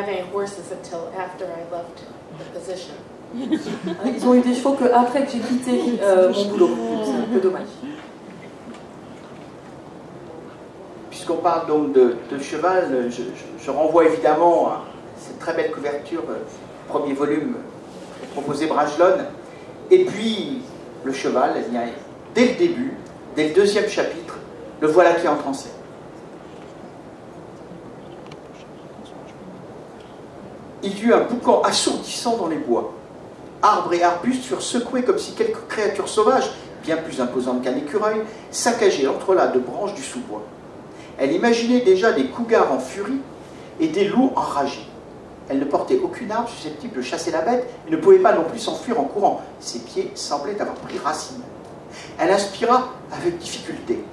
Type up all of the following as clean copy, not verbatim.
have any horses until after I left the position. Ils ont eu des chevaux qu'après que j'ai quitté mon boulot. C'est un peu dommage. Puisqu'on parle donc de cheval, je renvoie évidemment à cette très belle couverture, premier volume proposé Brajlon. Et puis, le cheval, eh bien, dès le début, dès le deuxième chapitre, le voilà qui entre en scène. Il y eut un boucan assourdissant dans les bois. Arbres et arbustes furent secoués comme si quelque créature sauvage, bien plus imposante qu'un écureuil, saccageait l'entrelacs de branches du sous-bois. Elle imaginait déjà des cougars en furie et des loups enragés. Elle ne portait aucune arme susceptible de chasser la bête et ne pouvait pas non plus s'enfuir en courant. Ses pieds semblaient avoir pris racine. Elle inspira avec difficulté.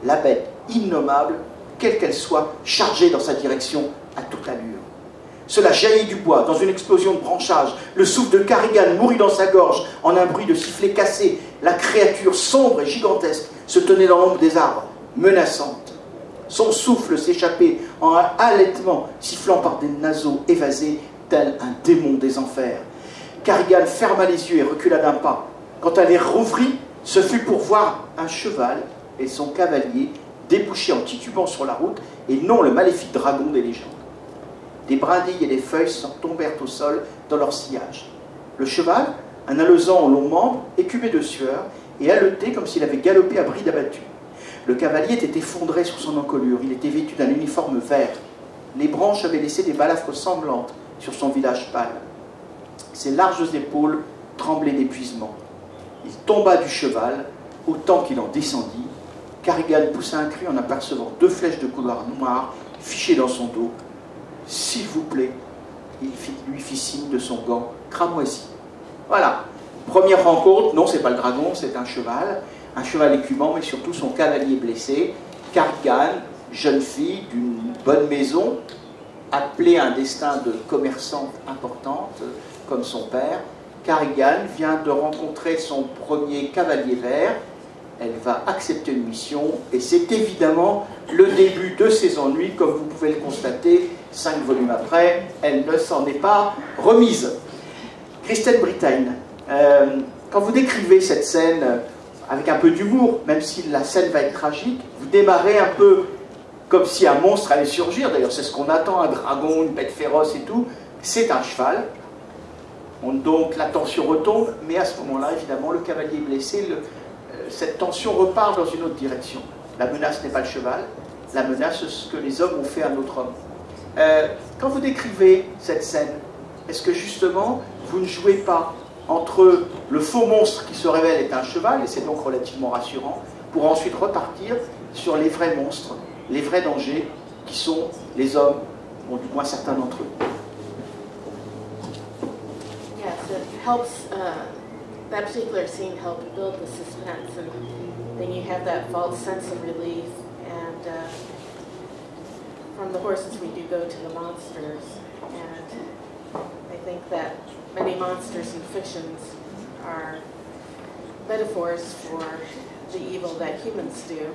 La bête, innommable, quelle qu'elle soit, chargeait dans sa direction à toute allure. Cela jaillit du bois, dans une explosion de branchage. Le souffle de Carrigan mourut dans sa gorge, en un bruit de sifflet cassé. La créature sombre et gigantesque se tenait dans l'ombre des arbres, menaçante. Son souffle s'échappait en un halètement, sifflant par des naseaux évasés, tel un démon des enfers. Carrigan ferma les yeux et recula d'un pas. Quand elle les rouvrit, ce fut pour voir un cheval et son cavalier déboucher en titubant sur la route, et non le maléfique dragon des légendes. Des brindilles et des feuilles s'en tombèrent au sol dans leur sillage. Le cheval, un alezan aux longs membres, écumait de sueur et haletait comme s'il avait galopé à bride abattue. Le cavalier était effondré sur son encolure. Il était vêtu d'un uniforme vert. Les branches avaient laissé des balafres sanglantes sur son visage pâle. Ses larges épaules tremblaient d'épuisement. Il tomba du cheval, autant qu'il en descendit. Carrigan poussa un cri en apercevant 2 flèches de couloir noir fichées dans son dos. « S'il vous plaît », il lui fit signe de son gant cramoisi. Voilà, première rencontre. Non, c'est pas le dragon, c'est un cheval écumant, mais surtout son cavalier blessé. Carrigan, jeune fille d'une bonne maison, appelée à un destin de commerçante importante, comme son père. Carrigan vient de rencontrer son premier cavalier vert. Elle va accepter une mission, et c'est évidemment le début de ses ennuis, comme vous pouvez le constater. 5 volumes après, elle ne s'en est pas remise. Christine Brittain, quand vous décrivez cette scène avec un peu d'humour, même si la scène va être tragique, vous démarrez un peu comme si un monstre allait surgir. D'ailleurs, c'est ce qu'on attend, un dragon, une bête féroce et tout. C'est un cheval. Donc la tension retombe, mais à ce moment-là, évidemment, le cavalier est blessé. Cette tension repart dans une autre direction. La menace n'est pas le cheval, la menace, c'est ce que les hommes ont fait à notre homme. Quand vous décrivez cette scène, est-ce que justement, vous ne jouez pas entre le faux monstre qui se révèle est un cheval, et c'est donc relativement rassurant, pour ensuite repartir sur les vrais monstres, les vrais dangers, qui sont les hommes, ou du moins certains d'entre eux? Yes, it helps, that particular scene helped build the suspense, and then you have that false sense of relief, and from the horses we do go to the monsters, and I think that many monsters in fictions are metaphors for the evil that humans do.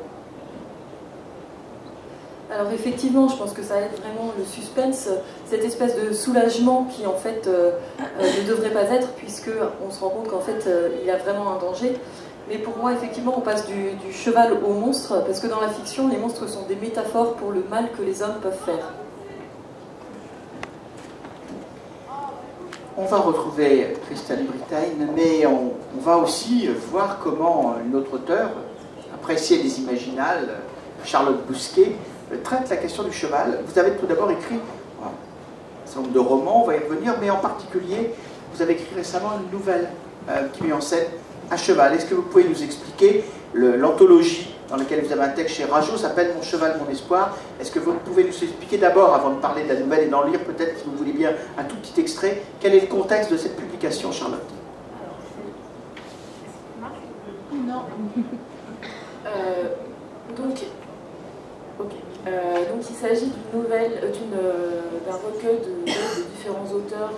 Alors effectivement, je pense que ça aide vraiment le suspense, cette espèce de soulagement qui en fait ne devrait pas être, puisque on se rend compte qu'en fait il y a vraiment un danger. Mais pour moi, effectivement, on passe du cheval au monstre, parce que dans la fiction, les monstres sont des métaphores pour le mal que les hommes peuvent faire. On va retrouver Christine Brittain, mais on va aussi voir comment une autre auteure, appréciée des Imaginales, Charlotte Bousquet, traite la question du cheval. Vous avez tout d'abord écrit un certain nombre de romans, on va y revenir, mais en particulier, vous avez écrit récemment une nouvelle qui met en scène un cheval. Est-ce que vous pouvez nous expliquer l'anthologie dans laquelle vous avez un texte chez Rajo, s'appelle Mon cheval, mon espoir. Est-ce que vous pouvez nous expliquer d'abord, avant de parler de la nouvelle et d'en lire, peut-être, si vous voulez bien, un tout petit extrait, quel est le contexte de cette publication, Charlotte? Non. Donc il s'agit d'une nouvelle, d'un recueil de différents auteurs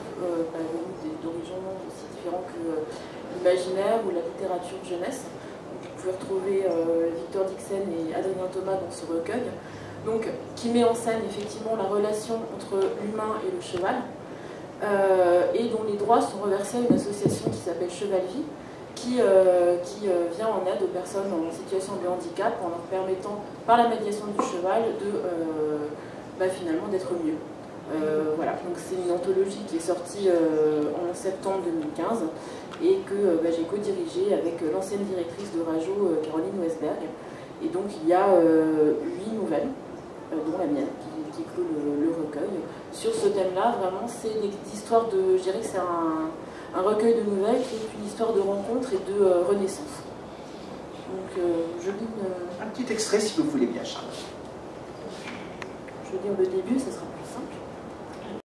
d'horizons aussi différents que l'imaginaire ou la littérature de jeunesse. Donc, vous pouvez retrouver Victor Dixon et Adrien Thomas dans ce recueil. donc qui met en scène effectivement la relation entre l'humain et le cheval, et dont les droits sont reversés à une association qui s'appelle Cheval Vie, qui vient en aide aux personnes en situation de handicap en leur permettant, par la médiation du cheval, de finalement d'être mieux. Voilà, donc c'est une anthologie qui est sortie en septembre 2015 et que j'ai co-dirigée avec l'ancienne directrice de Rajo, Caroline Westberg. Et donc il y a 8 nouvelles, dont la mienne, qui clôt le recueil. Sur ce thème-là, vraiment, c'est l'histoire de, je dirais que c'est un recueil de nouvelles qui est une histoire de rencontre et de renaissance. Donc je lis un petit extrait si vous voulez bien, Charles. Je vais lire le début, ça sera plus